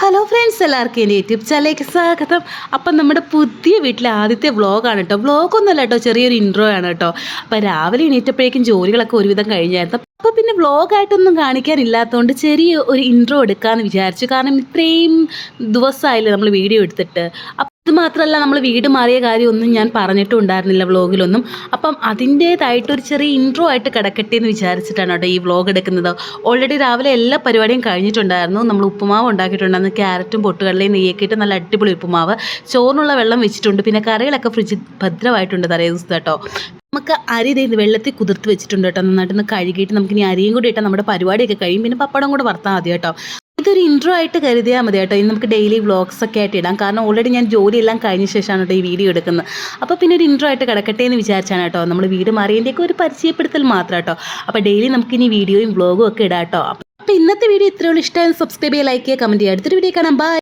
Hello friends, എല്ലാവർക്കും എൻ്റെ YouTube ചാനലിലേക്ക് സ്വാഗതം. അപ്പം നമ്മുടെ പുതിയ വീട്ടിലെ ആദ്യത്തെ വ്ളോഗാണ് കേട്ടോ. വ്ളോഗൊന്നുമല്ല കേട്ടോ, ചെറിയൊരു ഇൻട്രോ ആണ് കേട്ടോ. അപ്പം രാവിലെ എണീറ്റപ്പോഴേക്കും ജോലികളൊക്കെ ഒരുവിധം കഴിഞ്ഞായിരുന്നു. അപ്പോൾ പിന്നെ വ്ളോഗായിട്ടൊന്നും കാണിക്കാനില്ലാത്തതുകൊണ്ട് ചെറിയ ഒരു ഇൻട്രോ എടുക്കാമെന്ന് വിചാരിച്ചു. കാരണം ഇത്രയും ദിവസമായില്ലേ നമ്മൾ വീഡിയോ എടുത്തിട്ട്. ഇത് മാത്രമല്ല, നമ്മൾ വീട് മാറിയ കാര്യമൊന്നും ഞാൻ പറഞ്ഞിട്ടും ഉണ്ടായിരുന്നില്ല വ്ളോഗിലൊന്നും. അപ്പം അതിൻ്റേതായിട്ടൊരു ചെറിയ ഇൻട്രോ ആയിട്ട് കിടക്കട്ടെ എന്ന് വിചാരിച്ചിട്ടാണ് കേട്ടോ ഈ വ്ളോഗ് എടുക്കുന്നത്. ഓൾറെഡി രാവിലെ എല്ലാ പരിപാടിയും കഴിഞ്ഞിട്ടുണ്ടായിരുന്നു. നമ്മൾ ഉപ്പുമാവ് ഉണ്ടാക്കിയിട്ടുണ്ടായിരുന്നു. ക്യാരറ്റും പൊട്ടുകടലയും നെയ്യൊക്കെ ഇട്ട് നല്ല അടിപൊളി ഉപ്പുമാവ്. ചോറിനുള്ള വെള്ളം വെച്ചിട്ടുണ്ട്. പിന്നെ കറികളൊക്കെ ഫ്രിഡ്ജിൽ ഭദ്രമായിട്ടുണ്ട് തലേ ദിവസം കേട്ടോ. നമുക്ക് അരി വെള്ളത്തിൽ കുതിർത്ത് വെച്ചിട്ടുണ്ട് കേട്ടോ. നന്നായിട്ടൊന്ന് കഴുകിയിട്ട് നമുക്കിനി അരിയും കൂടി ഇട്ടാൽ നമ്മുടെ പരിപാടിയൊക്കെ കഴിയും. പിന്നെ പപ്പടം കൂടെ വറുത്താൽ മതി കേട്ടോ. ഇതൊരു ഇൻട്രോ ആയിട്ട് കരുതിയാൽ മതി കേട്ടോ. ഇനി നമുക്ക് ഡെയിലി വ്ളോഗ്സ് ഒക്കെ ആയിട്ട് ഇടാം. കാരണം ഓൾറെഡി ഞാൻ ജോലിയെല്ലാം കഴിഞ്ഞ ശേഷമാണ് കേട്ടോ ഈ വീഡിയോ എടുക്കുന്നത്. അപ്പോൾ പിന്നെ ഒരു ഇൻട്രോ ആയിട്ട് കിടക്കട്ടെ എന്ന് വിചാരിച്ചാണ് കേട്ടോ. നമ്മൾ വീട് മാറിയതിൻ്റെയൊക്കെ ഒരു പരിചയപ്പെടുത്തൽ മാത്രം കേട്ടോ. അപ്പോൾ ഡെയിലി നമുക്കിനി വീഡിയോയും വ്ളോഗും ഒക്കെ ഇടാം കേട്ടോ. അപ്പോൾ ഇന്നത്തെ വീഡിയോ ഇത്രയുള്ള ഇഷ്ടമായി സബ്സ്ക്രൈബ് ചെയ്യുക, ലൈക്ക് ചെയ്യുക, കമൻറ്റ് ചെയ്യുക. അടുത്തൊരു വീഡിയോ കാണാം. ബൈ.